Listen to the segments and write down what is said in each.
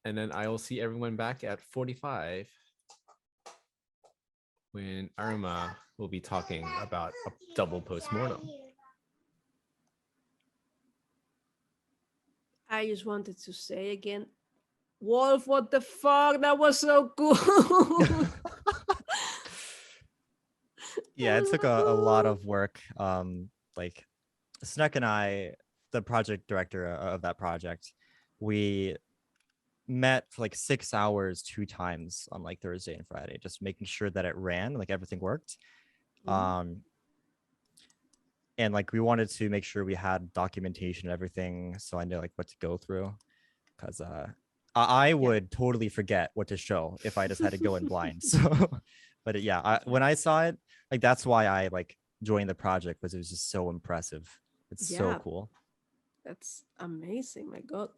And then I will see everyone back at 45 when Irma will be talking about a double postmortem. I just wanted to say again, Wolf, what the fuck? That was so cool. Yeah, it took a lot of work. Like Sneck and I, the project director of that project, we met for like 6 hours 2 times on like Thursday and Friday, just making sure that it ran, like everything worked. And like we wanted to make sure we had documentation and everything, so I know like what to go through, because I would totally forget what to show if I just had to go in blind. So, but yeah, when I saw it, like that's why I like joined the project, because it was just so impressive. It's so cool. That's amazing. My God.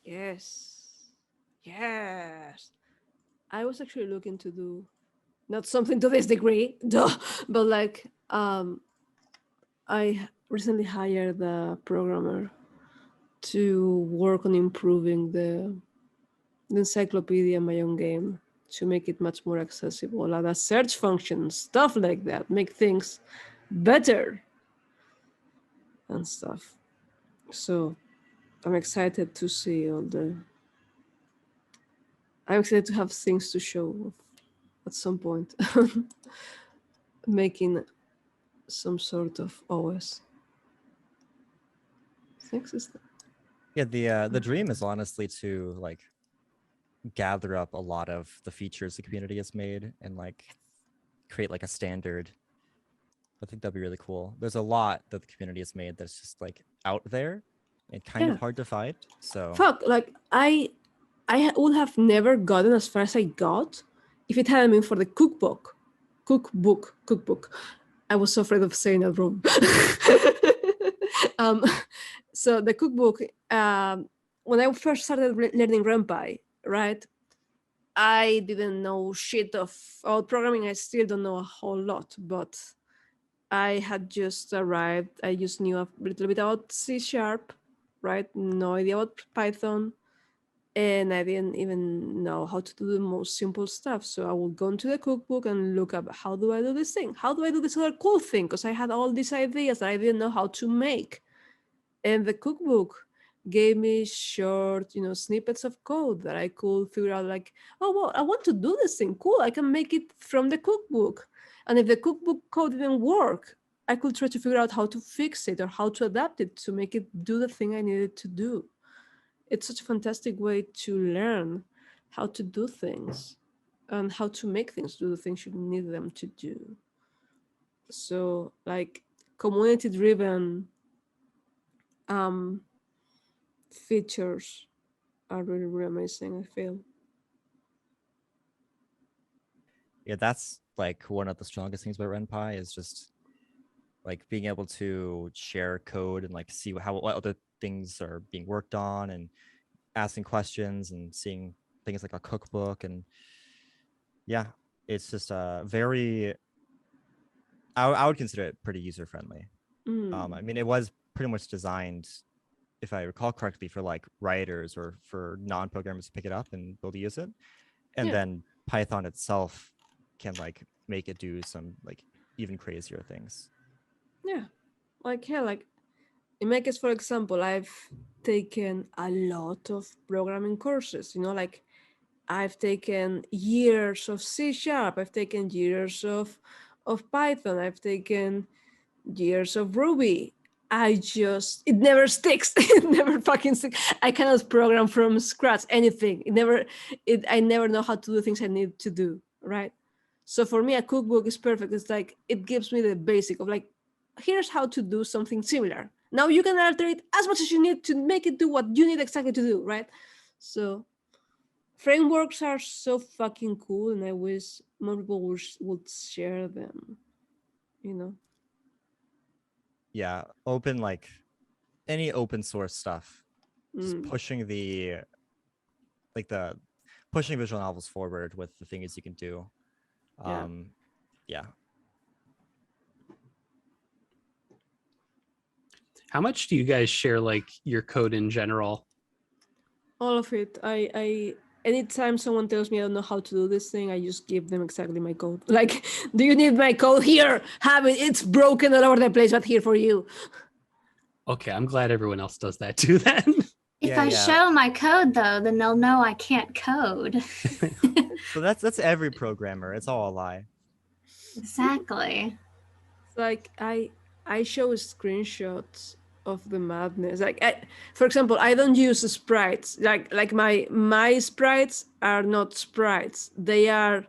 Yes. Yes. I was actually looking to do not something to this degree, duh, but like I recently hired a programmer to work on improving the encyclopedia in my own game to make it much more accessible. Like a search function, stuff like that, make things better and stuff. So I'm excited to see all the. I'm excited to have things to show at some point. Making some sort of OS. Thanks, sister. Yeah, the dream is honestly to like gather up a lot of the features the community has made and like create like a standard. I think that'd be really cool. There's a lot that the community has made that's just like out there and kind of hard to find. So fuck, like I would have never gotten as far as I got if it hadn't been for the cookbook. I was so afraid of saying that wrong. So the cookbook, when I first started learning RenPy, right, I didn't know shit of all programming. I still don't know a whole lot, but I had just arrived. I just knew a little bit about C#, right? No idea about Python. And I didn't even know how to do the most simple stuff. So I would go into the cookbook and look up, how do I do this thing? How do I do this other cool thing? Because I had all these ideas that I didn't know how to make. And the cookbook gave me short, snippets of code that I could figure out like, oh, well, I want to do this thing. Cool. I can make it from the cookbook. And if the cookbook code didn't work, I could try to figure out how to fix it or how to adapt it to make it do the thing I needed to do. It's such a fantastic way to learn how to do things and how to make things do the things you need them to do. So like community driven features are really, really amazing, I feel. yeah, that's like one of the strongest things about RenPy is just like being able to share code and like see what other things are being worked on and asking questions and seeing things like a cookbook. And yeah, it's just very I would consider it pretty user friendly. I mean, it was pretty much designed, if I recall correctly, for like writers or for non-programmers to pick it up and be able to use it. And then Python itself can like make it do some like even crazier things. Yeah. Like in my case, for example, I've taken a lot of programming courses, like I've taken years of C#, I've taken years of Python, I've taken years of Ruby. It never sticks. It never fucking sticks. I cannot program from scratch anything. I never know how to do things I need to do, right? So for me, a cookbook is perfect. It's like, it gives me the basic of like, here's how to do something similar. Now you can alter it as much as you need to make it do what you need exactly to do, right? So frameworks are so fucking cool, and I wish more people would share them, yeah, open, like any open source stuff, just pushing pushing visual novels forward with the things you can do. Yeah. Yeah. How much do you guys share like your code in general? All of it. I anytime someone tells me I don't know how to do this thing, I just give them exactly my code. Like, do you need my code? Here, have it. It's broken all over the place, but here for you. Okay, I'm glad everyone else does that too then. If Yeah, I yeah. show my code though, then they'll know I can't code. So that's every programmer. It's all a lie. Exactly. It's like I show screenshots of the madness. Like, for example, I don't use sprites. Like my sprites are not sprites. They are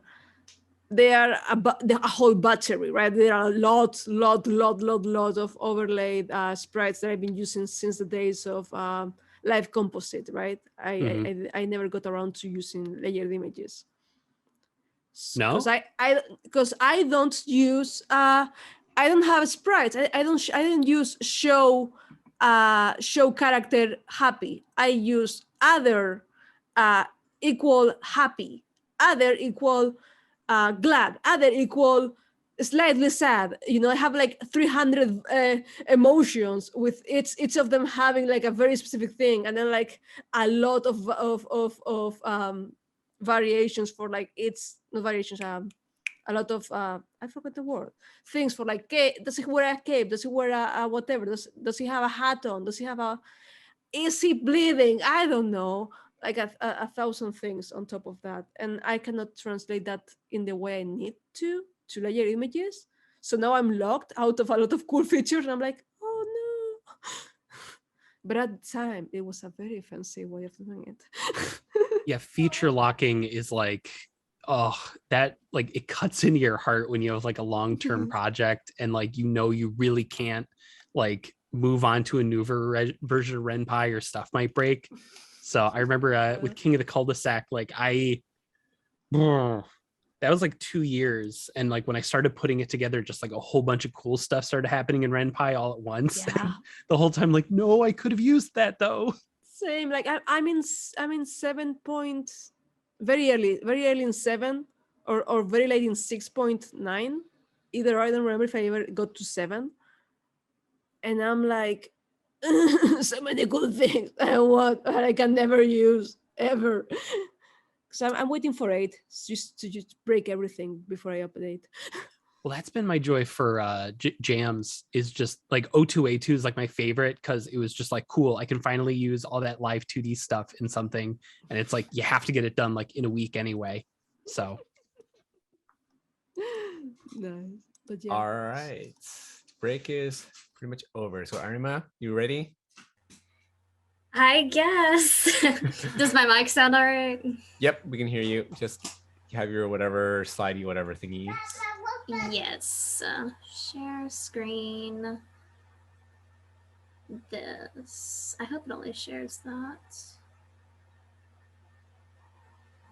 a whole battery, right? There are a lot of overlaid sprites that I've been using since the days of live composite, right? I never got around to using layered images. No? Because I don't use I don't have sprites. I didn't use show character happy. I use other equal happy, other equal glad, other equal slightly sad. You know, I have like 300 emotions with each of them having like a very specific thing, and then like a lot of variations for like it's not variations. A lot of I forgot the word, things for like, does he wear a cape? Does he wear a whatever? Does he have a hat on? Does he have a? Is he bleeding? I don't know. Like a thousand things on top of that, and I cannot translate that in the way I need to layer images. So now I'm locked out of a lot of cool features, and I'm like, oh no. But at the time, it was a very fancy way of doing it. Yeah, feature locking is like, oh, that like it cuts into your heart when you have like a long-term project and like you really can't like move on to a new version of RenPy or stuff might break. So I remember with King of the Cul-de-sac, like that was like 2 years, and like when I started putting it together, just like a whole bunch of cool stuff started happening in RenPy all at once. Yeah. The whole time, like, no, I could have used that though. Same. Like I'm in 7 point, very early in 7 or very late in 6.9. Either I don't remember if I ever got to 7. And I'm like, so many good things I want that I can never use ever. So I'm waiting for 8 just to break everything before I update. Well, that's been my joy for jams, is just like O2A2 is like my favorite because it was just like, cool, I can finally use all that live 2D stuff in something, and it's like you have to get it done like in a week anyway. So Nice. But yeah. All right. Break is pretty much over. So Arima, you ready? I guess. Does my mic sound all right? Yep, we can hear you. Just have your whatever slidey whatever thingy. Yes. Share screen. This. I hope it only shares that.